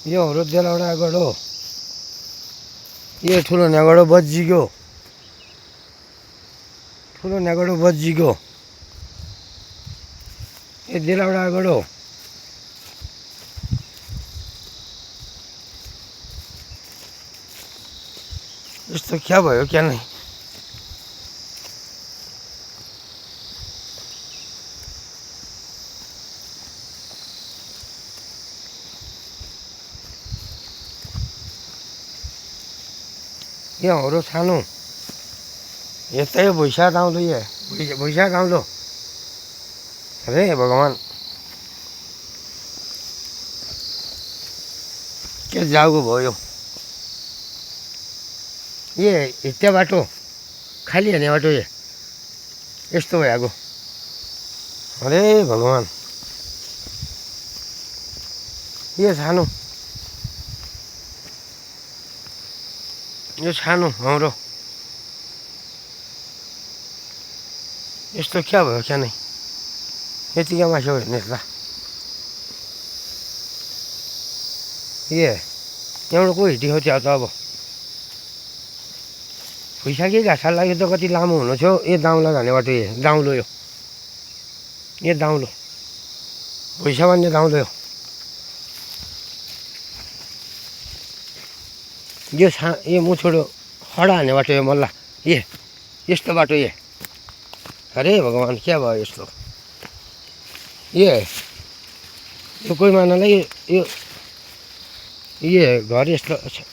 यो हाम्रो देलाउडा गढो यो ठुलो न्यागडो बज्जिगयो ठुलो न्यागडो बज्जिगयो यो देलाउडा गढो यस्तो क्या भयो क्या नै यो हाम्रो सानो यस्तै भुइँसा गाउँलो ये भुइँसा गाउँलो अरे भगवान् के जाउको भयो ये हित्ते बाटो खाली हेर्ने बाटो ये यस्तो भएको अरे भगवान् यो सानो यो सानो हाम्रो यस्तो क्या भयो क्या नै यतिकै मासु हेर्ने त एउटा को हिँड्यो त्यहाँ त अब भुइँसा कि घाँस लाग्यो त कति लामो हुनु थियो यो दाउला जाने बाटो दाउलो यो दाउलो भुइँसा भन्ने दाउलो यो मुछोडो खडा हान्ने बाटो यो मल्ला यस्तो बाटो अरे भगवान् क्या भयो यस्तो यो कोही मानलाई यो घर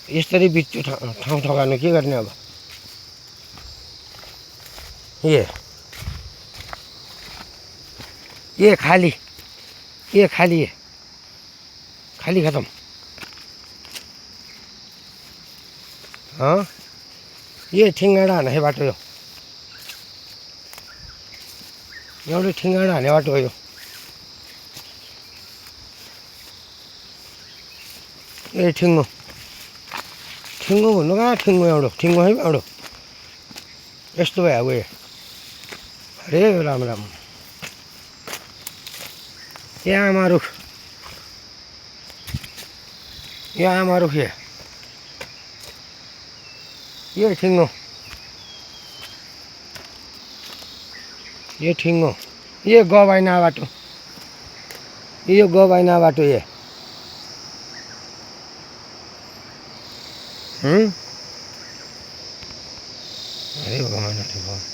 यस्तरी बिच्छु ठाउँ ठगानु के गर्ने अब खाली खाली खतम ये ठिङ्गाडा हान्ने बाटो एउटै ठिङ्गाडा हान्ने बाटो हो यो ठिङ्गो भन्नु कहाँ ठिङ्गो ठिङ्गो है एउटो यस्तो भयो अब अरे राम राम यहाँ आमा रुख ये ठिङ्गो ये गबाइना बाटो अरे भगवान्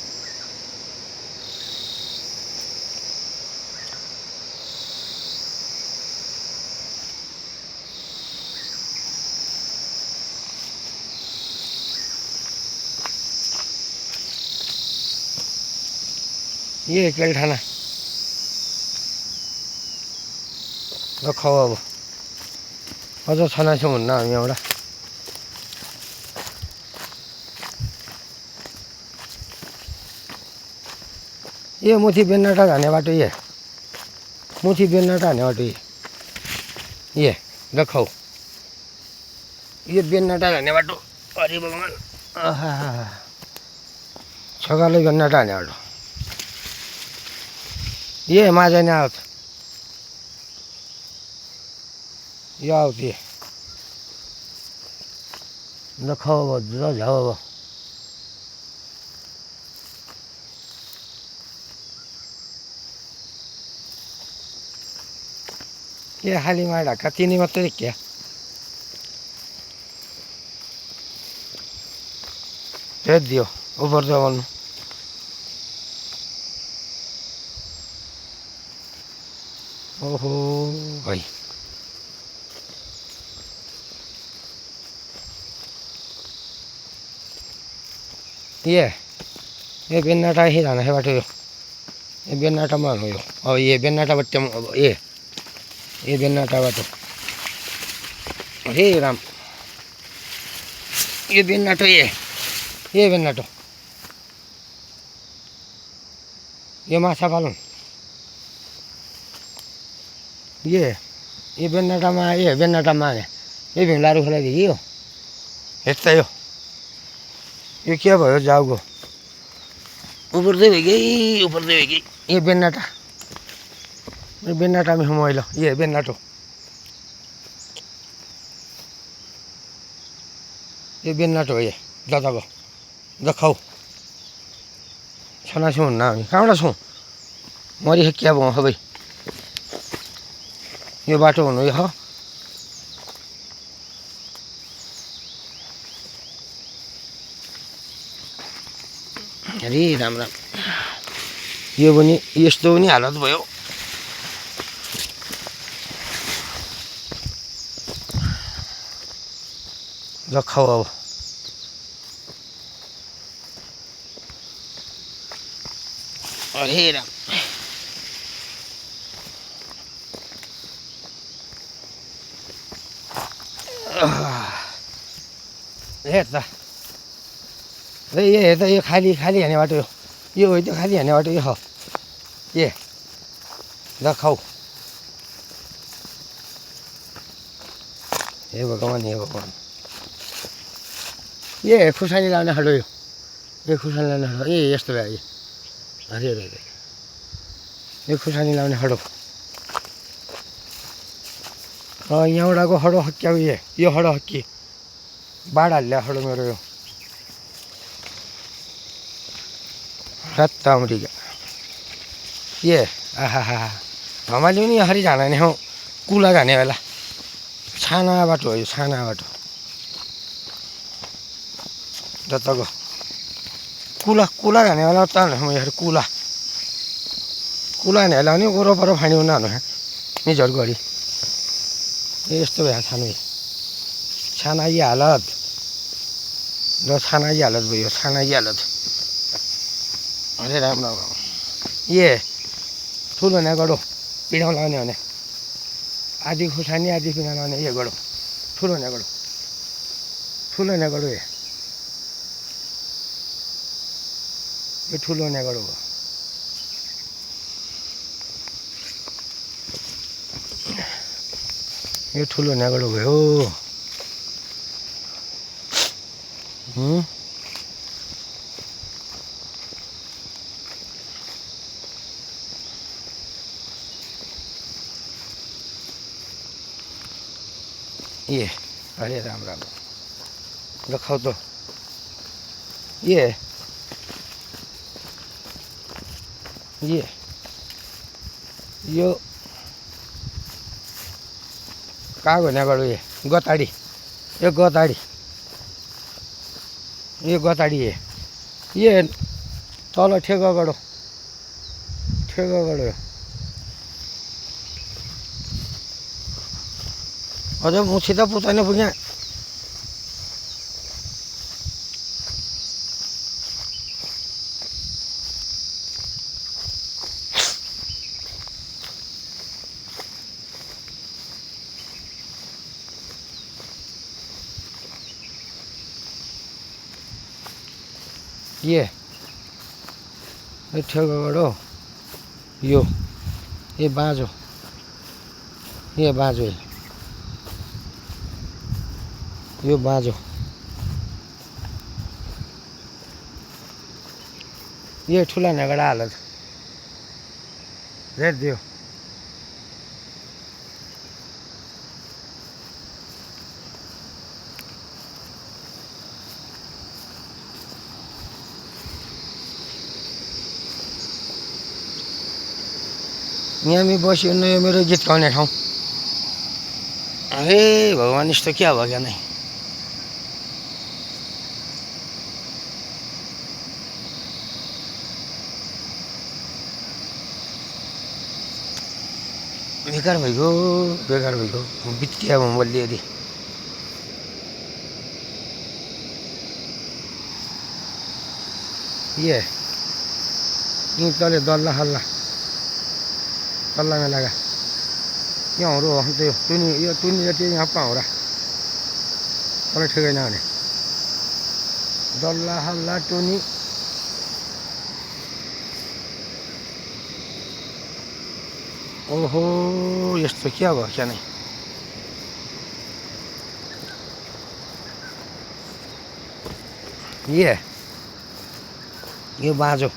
ये केल्ठाना रखाऊ अब अझ छनाछौँ हुन्न हामी एउटा ये मुथी बेन्नाटा जाने बाटो मुथी बेन्नाटा हान्ने बाटो ये रखाऊ ये बेन्नाटा जाने बाटो अरे भगवान् छगाले बेन्नाटा हान्ने बाटो ये माझा नहीं आवत ये आवत रखाओ अब जाओ अब ये खाली मार ढाका तिनी मात्रै क्या भेज दियो ऊपर जाओ ओहो भाई ये बेन्नाटा ही जाना है बाटो ये बेन्नाटा में हो अब ये बेन्नाटा बट्टे अब ये बेन्नाटा बाटो अरे राम ये बेन्नाटो ये बेन्नाटो ये माछा पालन ये बेन्नाटामा बेन्नाटामा ये भिङ्लाहरू खोलाइदियो यो यस्तै यो के भयो जाउको उपर्दै भइगई ये बेन्नाटामा मैले ये बेन्नाटो यो बेन्नाटो हो। जताको देखाऊ छना छौँ हुन्न हामी कहाँबाट छौँ मरि क्या भयो सबै यो बाटो हुनु यो अरे राम राम यो पनि यस्तो पनि हालत भयो देखाऊ अब अरे राम हेर्दा हेर्दा यो खाली खाली हाने बाटो यो हो त्यो खाली हाने बाटो यो हो देखाऊ हे भगवान् हे भगवान् खुर्सानी लाउने खाल्डो यो खुर्सानी लाउने खाल्डो यस्तो भयो अरे अरे अरे यो खुर्सानी लाउने खाल्डो यहाँबाटको खडो हक्क्याउ यो खडो हक्की बाढ हाल्यो खडो मेरो यो रत्ता अमेरिका आहा हमाले पनि यसरी जाने नि हौ कुला जाने बेला छाना बाटो हो यो छाना बाटो जताको कुला जाने बेला त यसरी कुला हाने बेला पनि वरपर फानी उनीहरू निजहरू गरी यस्तो भए छानाई हालत र छानाई हालत भयो छानाई हालत अरे राम राम ठुलो हुने गडो पिँडाउ लगाउने भने आधी खुर्सानी आधी पिँडा लगाउने गडो ठुलो हुने गडो यो ठुलो हुने गडो हो यो ठुलो हुने गडो भयो अरे राम राम देखाऊ त यो कहाँ हुने गडो गताडी यो गताडी तल ठेगा गडो अझ मुछित पुग्दैन पुग्या ठेगा गडो यो बाँझो यो बाँझो ठुला नेगडा हालत हेरिदियो यहाँ बस्यो न यो मेरो गीत गाउने ठाउँ अरे भगवान् यस्तो क्या भयो क्या नै बेकार भइगयो बित्किया म बलिएरी तले दल्ला हल्ला तल्ला में लगा यहाँ हो हम तो तुनी जति यहाँ पाउँरा तल ठिकै नहुने दल्ला हल्ला टुनी ओहो यस्तो क्या भयो क्या नै यो बाँझो